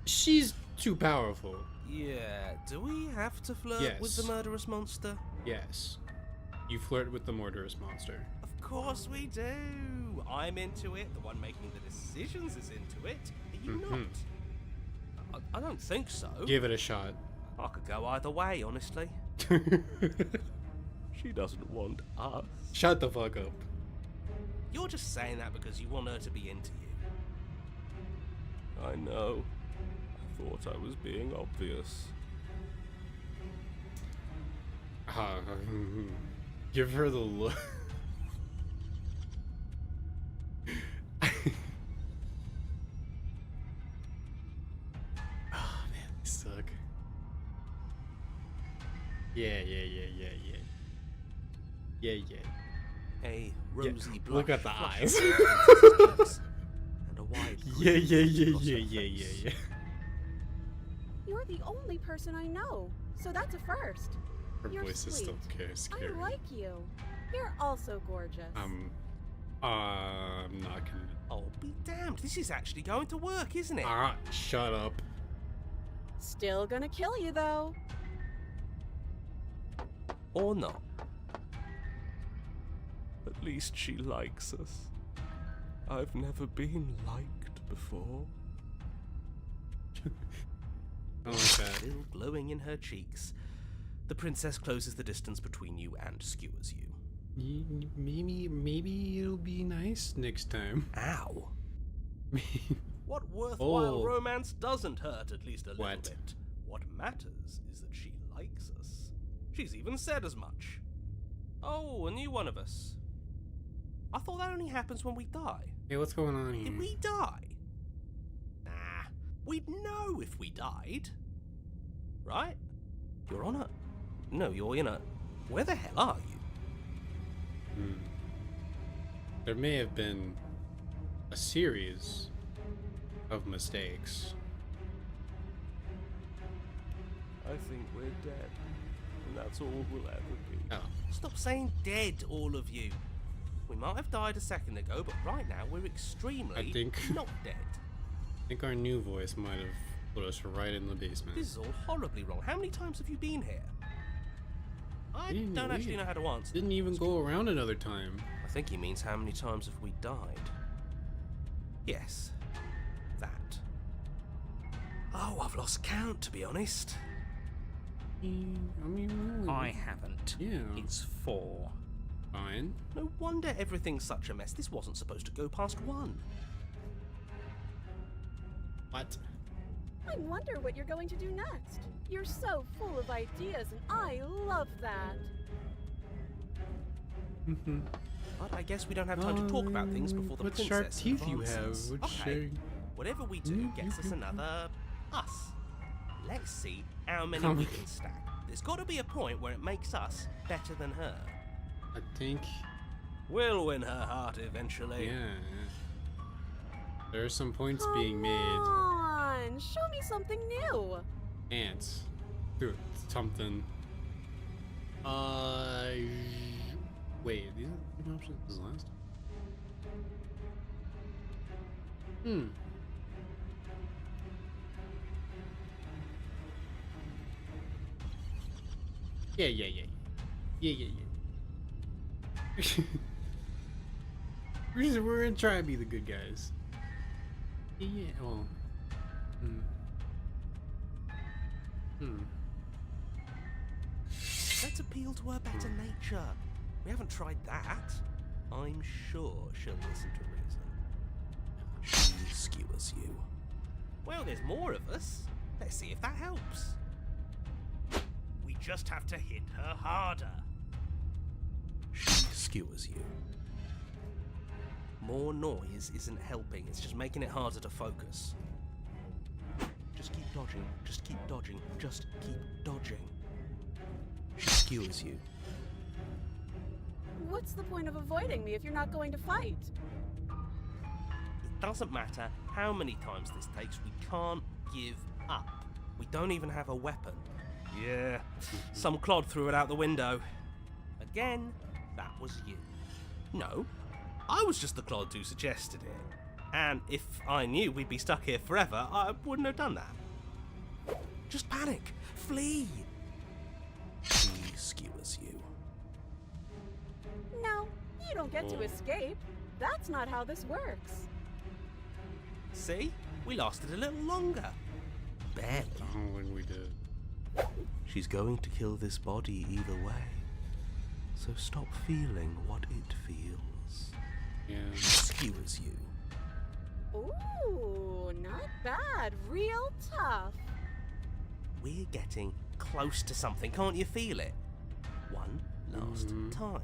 She's too powerful. Yeah, do we have to flirt with the Yes. murderous monster? Yes. You flirt with the murderous monster. Of course we do. I'm into it. The one making the decisions is into it. Are you Mhm. not? I don't think so. Give it a shot. I could go either way, honestly. She doesn't want us. Shut the fuck up. You're just saying that because you want her to be into you. I know. I thought I was being obvious. Give her the look. Oh man, they suck. Yeah. Yeah, yeah. A rosy blush look at the flushes eyes. the princess's cheeks, and a wide Yeah, grin yeah, flickers yeah, across yeah, her yeah, yeah, face. yeah. You're the only person I know, so that's a first. Her You're voice is still sweet. scary. I like you. You're also gorgeous. I'm not gonna. Oh, be damned! This is actually going to work, isn't it? Shut up. Still gonna kill you, though. Or not. At least she likes us. I've never been liked before. I like that. Still glowing in her cheeks, the princess closes the distance between you and skewers you. Maybe it'll be nice next time. Ow! What worthwhile Oh. romance doesn't hurt at least a little What? bit? What matters is that she likes us. She's even said as much. Oh, a new one of us. I thought that only happens when we die. Hey, what's going on here? Did we die? Nah, we'd know if we died. Right? You're on a... No, you're in a... Where the hell are you? There may have been a series of mistakes. I think we're dead. And that's all we'll ever be. Oh, Stop saying dead, all of you. We might have died a second ago, but right now we're extremely I think- not dead. I think our new voice might have put us right in the basement. This is all horribly wrong. How many times have you been here? I Didn't don't we? actually know how to answer. Didn't even go around another time. I think he means how many times have we died? Yes, that. Oh, I've lost count, to be honest. I mean, really. I haven't. Yeah. It's 4. Fine. No wonder everything's such a mess. This wasn't supposed to go past 1. What? I wonder what you're going to do next. You're so full of ideas, and I love that. But I guess we don't have time to talk about things before the what princess sharp teeth you have. advances. What Okay, sharing- whatever we do gets us another us. Let's see how many Come we on. can stack. There's got to be a point where it makes us better than her. I think. We'll win her heart eventually. Yeah. There are some points being made. Come on, show me something new. Ants. Do something. Wait, these are the same options as last time? Yeah. We're gonna try to be the good guys. Yeah, well. Let's appeal to her better nature. We haven't tried that. I'm sure she'll listen to reason. She skewers you. Well, there's more of us. Let's see if that helps. We just have to hit her harder. She skewers you. More noise isn't helping, it's just making it harder to focus. Just keep dodging, just keep dodging, just keep dodging. She skewers you. What's the point of avoiding me if you're not going to fight? It doesn't matter how many times this takes, we can't give up. We don't even have a weapon. Yeah, some clod threw it out the window. Again, that was you. No, I was just the clod who suggested it. And if I knew we'd be stuck here forever, I wouldn't have done that. Just panic. Flee. She skewers you. No, you don't get to escape. That's not how this works. See? We lasted a little longer. Barely. I don't think we did. She's going to kill this body either way. So stop feeling what it feels. Yeah. Skewers you. Ooh, not bad. Real tough. We're getting close to something, can't you feel it? One last time.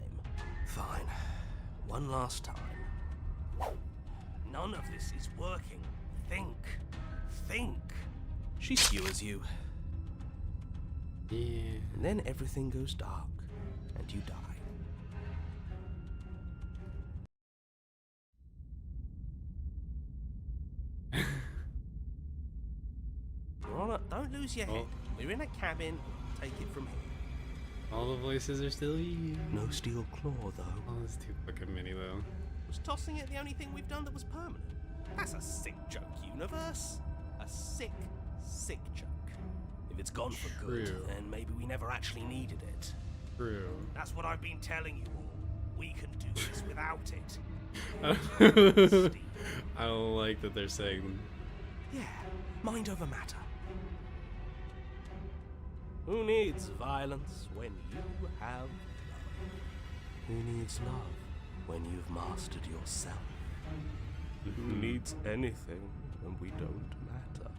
Fine. One last time. None of this is working. Think. Think. She skewers you. Yeah. And then everything goes dark, and you die. Connor, don't lose your head. Oh. We're in a cabin. Take it from here. All the voices are still here. No steel claw, though. Oh, that's too fucking many though. Was tossing it the only thing we've done that was permanent? That's a sick joke, universe. A sick, sick joke. If it's gone for good, True. then maybe we never actually needed it. True. That's what I've been telling you all. We can do this without it. I don't like that they're saying. Yeah, mind over matter. Who needs violence when you have love? Who needs love when you've mastered yourself? Who needs anything when we don't matter?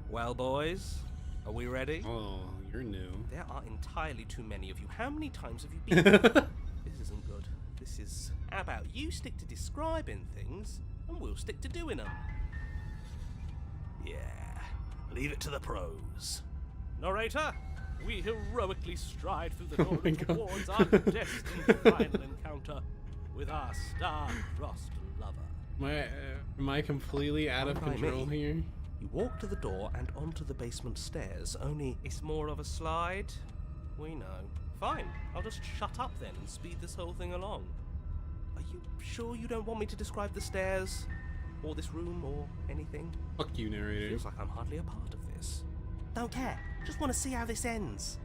Well, boys, are we ready? Oh, you're new. There are entirely too many of you. How many times have you been? This isn't good. This is... How about you stick to describing things, and we'll stick to doing them? Yeah, leave it to the pros. Narrator, we heroically stride through the door my God. towards our destined final encounter with our star-crossed lover. Am I completely out of Fine by control me. here? You walk to the door and onto the basement stairs, only it's more of a slide. We know. Fine, I'll just shut up then and speed this whole thing along. Are you sure you don't want me to describe the stairs? Or this room, or anything? Fuck you, narrator. Feels like I'm hardly a part of this. Don't care, just want to see how this ends.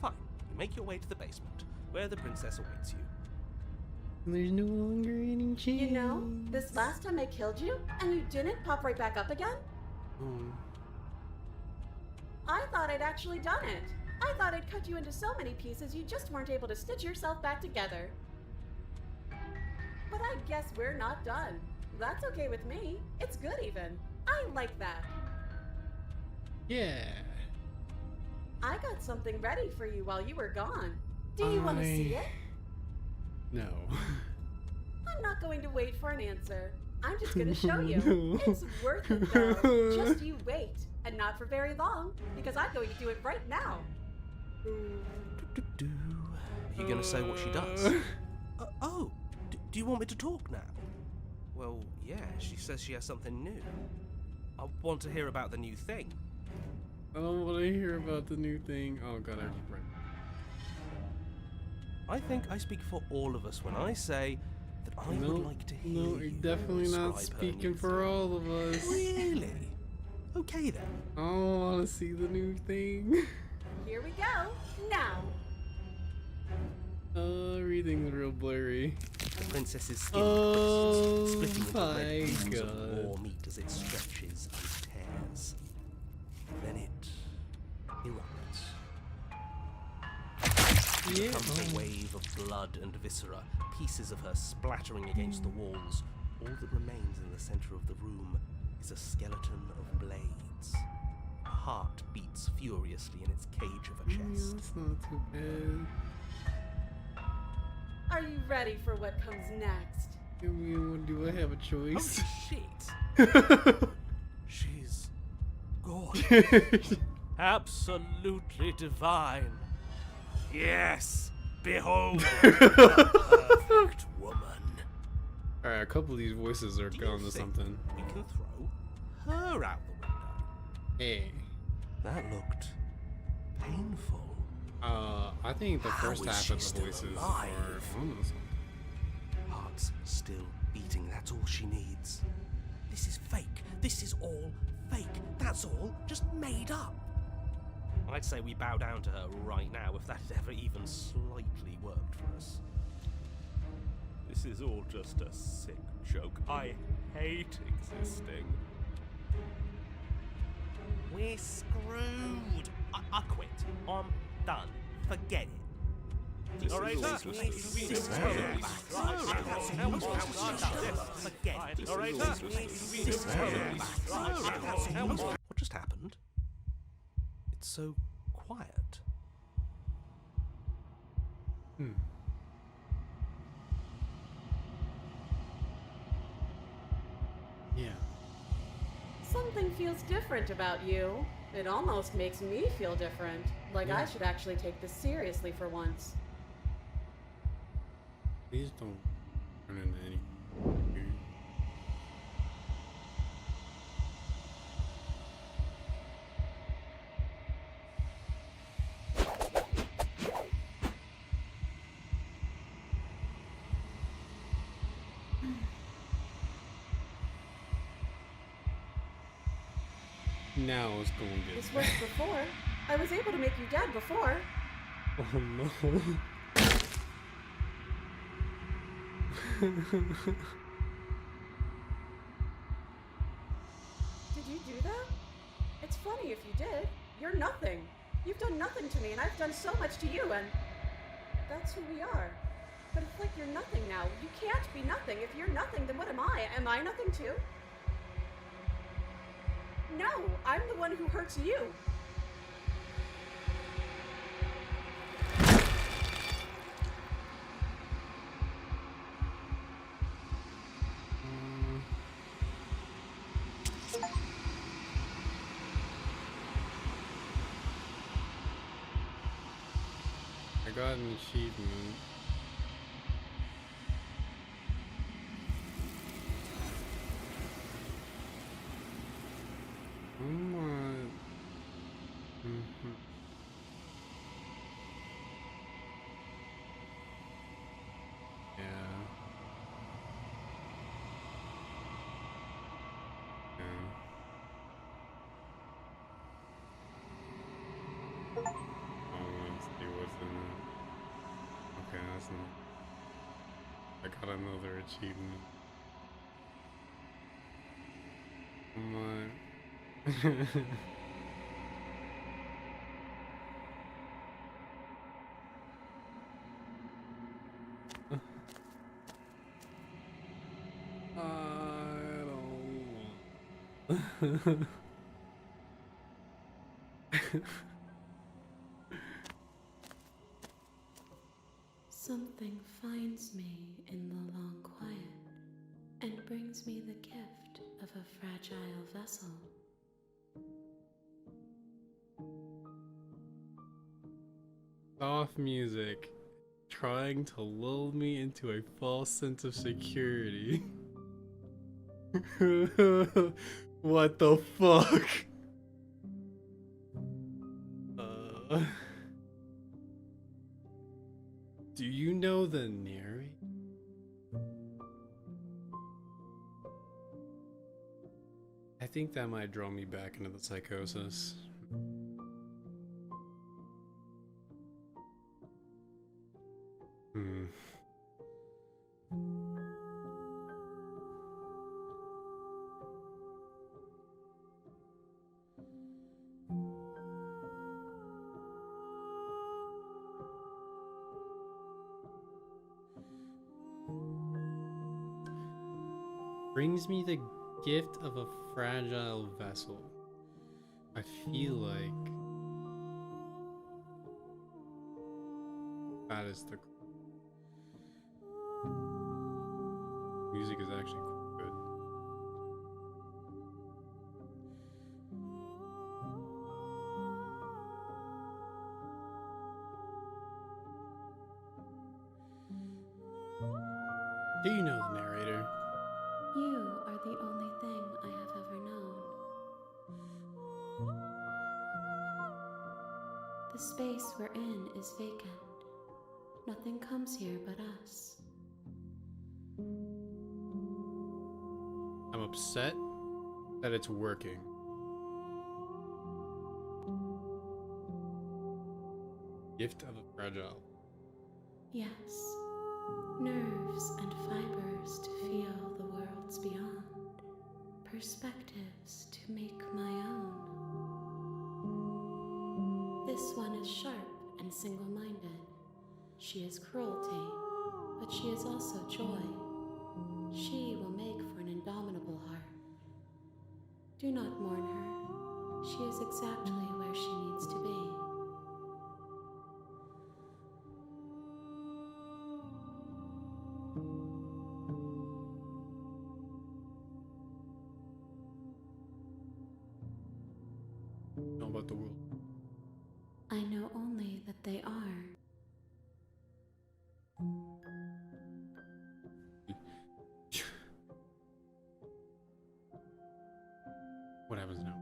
Fine, you make your way to the basement, where the princess awaits you. There's no longer any chance. You know, this last time I killed you, and you didn't pop right back up again? Oh. I thought I'd actually done it. I thought I'd cut you into so many pieces you just weren't able to stitch yourself back together. But I guess we're not done. That's okay with me. It's good even. I like that. Yeah. I got something ready for you while you were gone. Do you want to see it? No. I'm not going to wait for an answer. I'm just going to show you. No. It's worth it though. Just you wait. And not for very long, because I'm going to do it right now. Are you gonna say what she does? Do you want me to talk now? Well, yeah, she says she has something new. I want to hear about the new thing. I don't want to hear about the new thing. Oh god, I just read. I think I speak for all of us when I say that I would like to hear No, you're you definitely not describe her speaking new for thing. all of us. Really? Okay then. I don't want to see the new thing. Here we go. Now. Everything's real blurry. The princess's skin Oh bursts, splitting into my red beams of God. raw meat as it stretches and tears. Then it erupts. Yeah. Comes a wave of blood and viscera, pieces of her splattering against the walls. All that remains in the center of the room is a skeleton of blades. A heart beats furiously in its cage of a chest. That's not too bad. Are you ready for what comes next? I mean, do I have a Holy choice? shit! She's gorgeous. Absolutely divine. Yes, behold, the perfect woman. Alright, a couple of these voices are Do you gone to think something. we can throw her out the window? Hey. That looked painful. I think the How first is half she of the still voices alive? are on to something. Heart's still beating, that's all she needs. This is fake. This is all fake. That's all just made up. I'd say we bow down to her right now if that had ever even slightly worked for us. This is all just a sick joke. I hate existing. We're screwed. I quit. I'm done. Forget it. Alright, what just happened? It's so quiet. Yeah. Something feels different about you. It almost makes me feel different. Like I should actually take this seriously for once. Please don't run into any. Now it's gonna get This bad. worked before. I was able to make you dead before. Oh no. Did you do that? It's funny if you did. You're nothing. You've done nothing to me, and I've done so much to you, and that's who we are. But it's like you're nothing now. You can't be nothing. If you're nothing, then what am I? Am I nothing too? No, I'm the one who hurts you. I got an achievement. Come on. Yeah. Yeah. Let's see what's in it. Okay, that's not. I got another achievement. Come on. I don't want. Something finds me in the long quiet and brings me the gift of a fragile vessel. Soft music trying to lull me into a false sense of security. What the fuck? Do you know the narrator? I think that might draw me back into the psychosis. Hmm. Brings me the gift of a fragile vessel. I feel like that is the music is actually quite good. Do you know the narrator? You are the only thing I have ever known. The space we're in is vacant. Nothing comes here but us. I'm upset that it's working. Gift of a fragile. Yes, nerves and fibers to feel the worlds beyond, perspectives to make my own. This one is sharp and single-minded. She is cruelty, but she is also joy. She will make for an indomitable heart. Do not mourn her. She is exactly where she needs to be. Know about the world. I know only that they are. What happens now?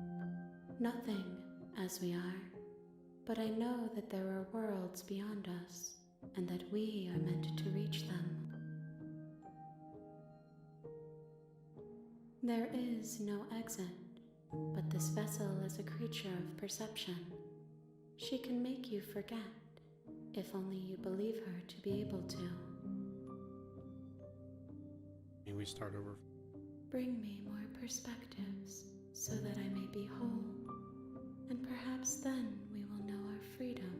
Nothing, as we are. But I know that there are worlds beyond us, and that we are meant to reach them. There is no exit, But this vessel is a creature of perception. She can make you forget, if only you believe her to be able to. Can we start over? Bring me more perspectives, so that I may be whole, and perhaps then we will know our freedom.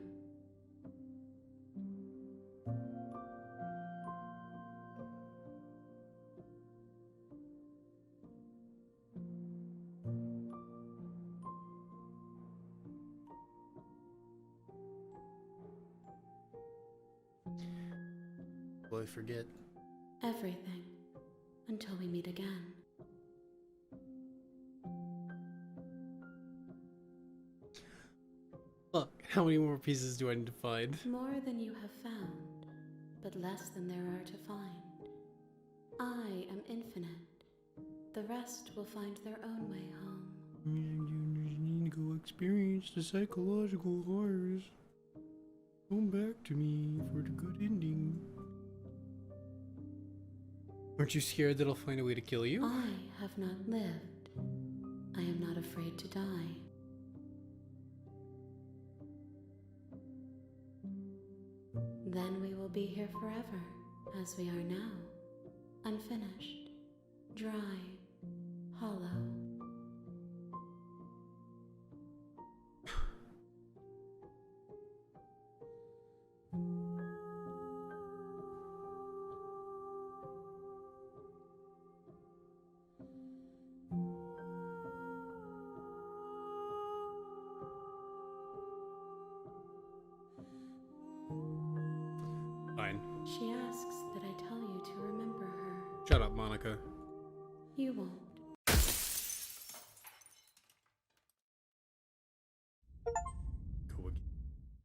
Will I forget? Everything, until we meet again. Look, how many more pieces do I need to find? More than you have found, but less than there are to find. I am infinite. The rest will find their own way home. You need to go experience the psychological horrors. Come back to me for the good ending. Aren't you scared that I'll find a way to kill you? I have not lived. I am not afraid to die. Then we will be here forever, as we are now, unfinished, dry, hollow. Fine. She asks that I tell you to remember her. Shut up, Monica. You won't.